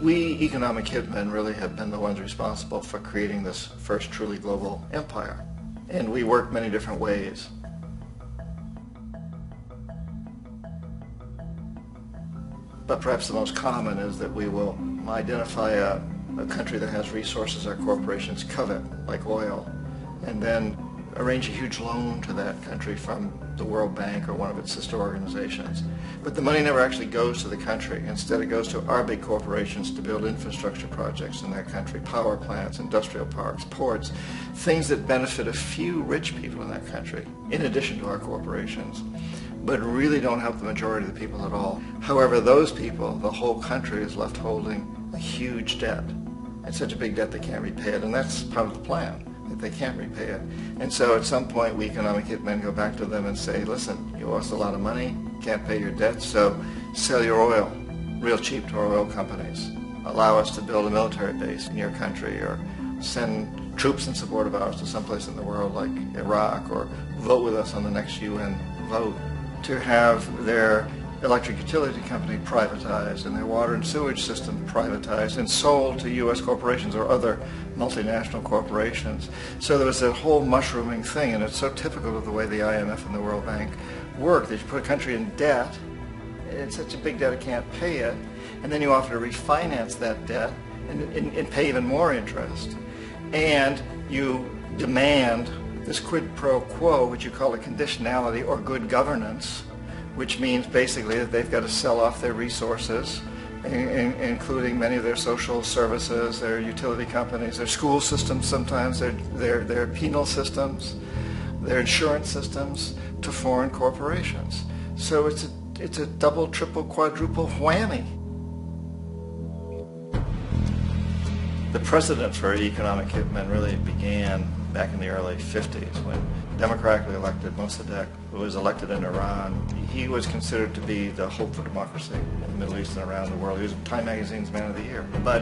We economic hitmen really have been the ones responsible for creating this first truly global empire. And we work many different ways. But perhaps the most common is that we will identify a country that has resources our corporations covet, like oil, and then arrange a huge loan to that country from the World Bank or one of its sister organizations. But the money never actually goes to the country. Instead, it goes to our big corporations to build infrastructure projects in that country, power plants, industrial parks, ports, things that benefit a few rich people in that country, in addition to our corporations, but really don't help the majority of the people at all. However, those people, the whole country is left holding a huge debt. It's such a big debt they can't repay it, and that's part of the plan, that they can't repay it. And so at some point, we economic hitmen go back to them and say, listen, you owe us a lot of money, can't pay your debt, so sell your oil real cheap to our oil companies. Allow us to build a military base in your country, or send troops in support of ours to someplace in the world like Iraq, or vote with us on the next UN vote. To have their electric utility company privatized and their water and sewage system privatized and sold to U.S. corporations or other multinational corporations. So there was a whole mushrooming thing, and it's so typical of the way the IMF and the World Bank work, that you put a country in debt, it's such a big debt it can't pay it, and then you offer to refinance that debt and pay even more interest. And you demand this quid pro quo, which you call a conditionality or good governance, which means basically that they've got to sell off their resources, including many of their social services, their utility companies, their school systems sometimes, their penal systems, their insurance systems, to foreign corporations. So it's a double, triple, quadruple whammy. The precedent for economic hitmen really began back in the early 50s when democratically elected Mossadegh, who was elected in Iran, he was considered to be the hope for democracy in the Middle East and around the world. He was Time Magazine's Man of the Year. But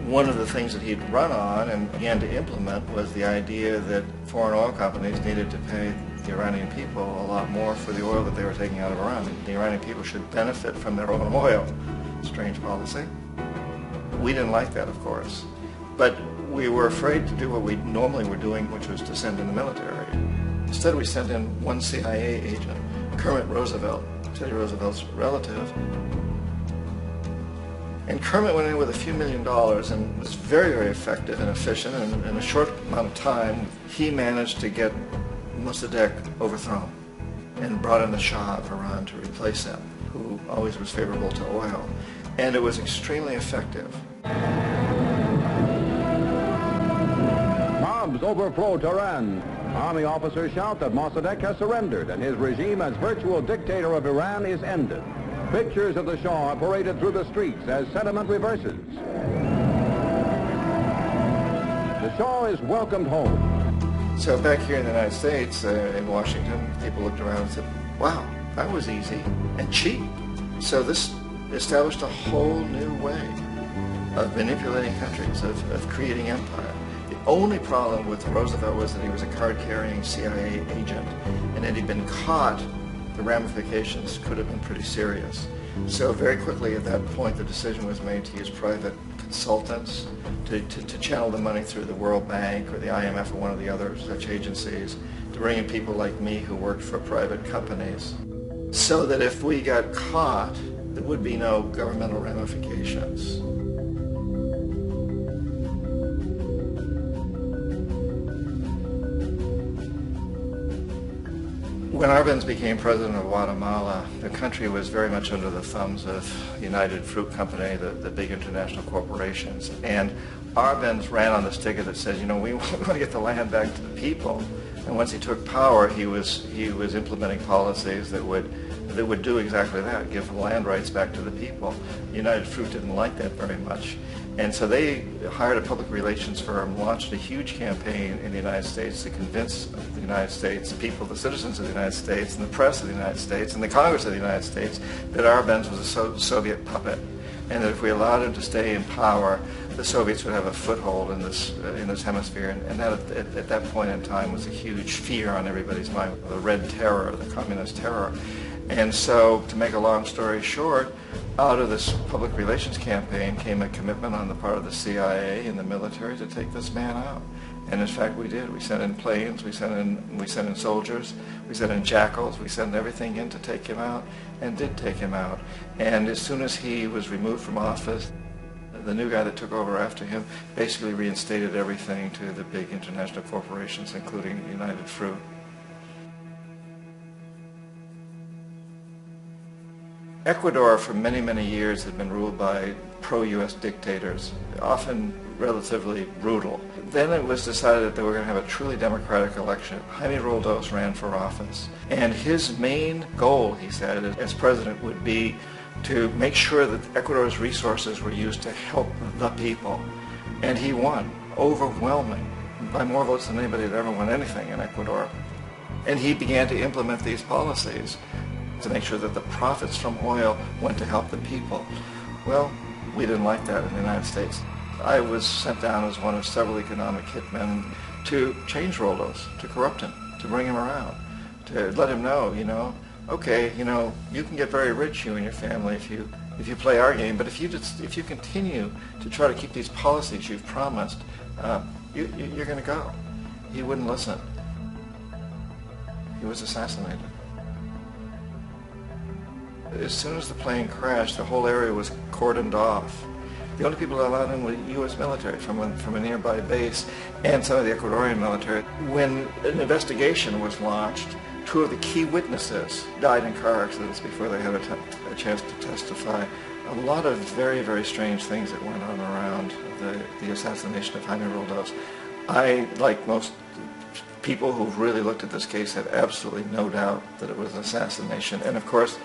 one of the things that he'd run on and began to implement was the idea that foreign oil companies needed to pay the Iranian people a lot more for the oil that they were taking out of Iran. The Iranian people should benefit from their own oil. Strange policy. We didn't like that, of course. But we were afraid to do what we normally were doing, which was to send in the military. Instead, we sent in one CIA agent, Kermit Roosevelt, Teddy Roosevelt's relative. And Kermit went in with a few $1 million and was very, very effective and efficient. And in a short amount of time, he managed to get Mossadegh overthrown and brought in the Shah of Iran to replace him, who always was favorable to oil. And it was extremely effective. Mobs overflow Tehran. Army officers shout that Mossadegh has surrendered and his regime as virtual dictator of Iran is ended. Pictures of the Shah are paraded through the streets as sentiment reverses. The Shah is welcomed home. So back here in the United States, in Washington, people looked around and said, wow, that was easy and cheap. So this established a whole new way of manipulating countries, of creating empire. The only problem with Roosevelt was that he was a card-carrying CIA agent, and had he been caught, the ramifications could have been pretty serious. So very quickly at that point, the decision was made to use private consultants to channel the money through the World Bank or the IMF or one of the other such agencies, to bring in people like me who worked for private companies, so that if we got caught, there would be no governmental ramifications. When Arbenz became president of Guatemala, the country was very much under the thumbs of United Fruit Company, the big international corporations. And Arbenz ran on this ticket that says, you know, we want to get the land back to the people. And once he took power, he was implementing policies that would do exactly that, give the land rights back to the people. United Fruit didn't like that very much. And so they hired a public relations firm, launched a huge campaign in the United States to convince the United States, the people, the citizens of the United States, and the press of the United States, and the Congress of the United States, that Arbenz was a Soviet puppet, and that if we allowed him to stay in power, the Soviets would have a foothold in this hemisphere. And that at that point in time was a huge fear on everybody's mind, the Red Terror, the Communist terror. And so, to make a long story short, out of this public relations campaign came a commitment on the part of the CIA and the military to take this man out. And in fact, we did. We sent in planes, we sent in soldiers, we sent in jackals, we sent everything in to take him out, and did take him out. And as soon as he was removed from office, the new guy that took over after him basically reinstated everything to the big international corporations, including United Fruit. Ecuador for many, many years had been ruled by pro-U.S. dictators, often relatively brutal. Then it was decided that they were going to have a truly democratic election. Jaime Roldos ran for office, and his main goal, he said, as president would be to make sure that Ecuador's resources were used to help the people. And he won, overwhelming, by more votes than anybody had ever won anything in Ecuador. And he began to implement these policies to make sure that the profits from oil went to help the people. Well, we didn't like that in the United States. I was sent down as one of several economic hitmen to change Roldos, to corrupt him, to bring him around, to let him know, okay, you can get very rich, you and your family, if you play our game, but if you continue to try to keep these policies you've promised, you're going to go. He wouldn't listen. He was assassinated. As soon as the plane crashed, the whole area was cordoned off. The only people allowed in were the U.S. military from a nearby base and some of the Ecuadorian military. When an investigation was launched, two of the key witnesses died in car accidents before they had a chance to testify. A lot of very, very strange things that went on around the assassination of Jaime Roldos. I, like most people who've really looked at this case, have absolutely no doubt that it was an assassination. And of course,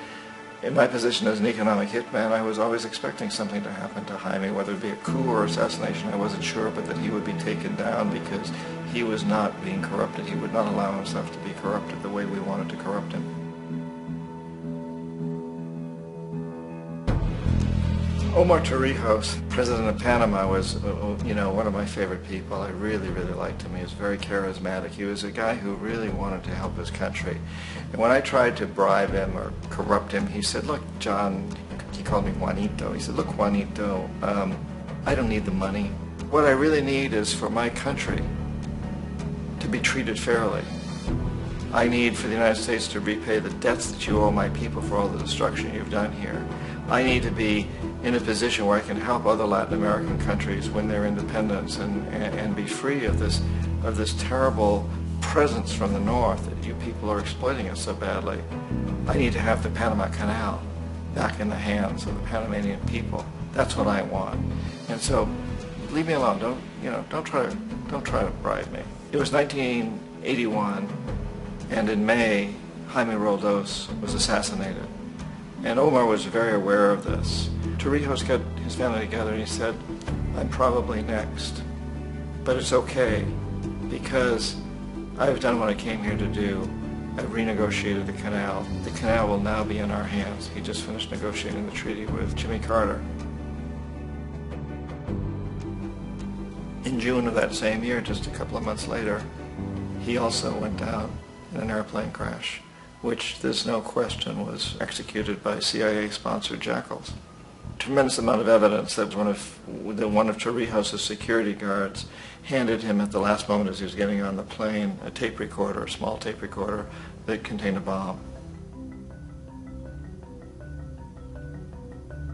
in my position as an economic hitman, I was always expecting something to happen to Jaime, whether it be a coup or assassination, I wasn't sure, but that he would be taken down because he was not being corrupted. He would not allow himself to be corrupted the way we wanted to corrupt him. Omar Torrijos, president of Panama, was one of my favorite people. I really, really liked him. He was very charismatic. He was a guy who really wanted to help his country. And when I tried to bribe him or corrupt him, he said, look, John, he called me Juanito. He said, look, Juanito, I don't need the money. What I really need is for my country to be treated fairly. I need for the United States to repay the debts that you owe my people for all the destruction you've done here. I need to be in a position where I can help other Latin American countries win their independence and be free of this terrible presence from the north that you people are exploiting us so badly. I need to have the Panama Canal back in the hands of the Panamanian people. That's what I want. And so, leave me alone. Don't try to bribe me. It was 1981, and in May, Jaime Roldos was assassinated. And Omar was very aware of this. Torrijos got his family together and he said, I'm probably next, but it's okay because I've done what I came here to do. I've renegotiated the canal. The canal will now be in our hands. He just finished negotiating the treaty with Jimmy Carter. In June of that same year, just a couple of months later, he also went down in an airplane crash, which there's no question was executed by CIA-sponsored jackals. Tremendous amount of evidence that one of Torrijos' security guards handed him at the last moment as he was getting on the plane a tape recorder, a small tape recorder that contained a bomb.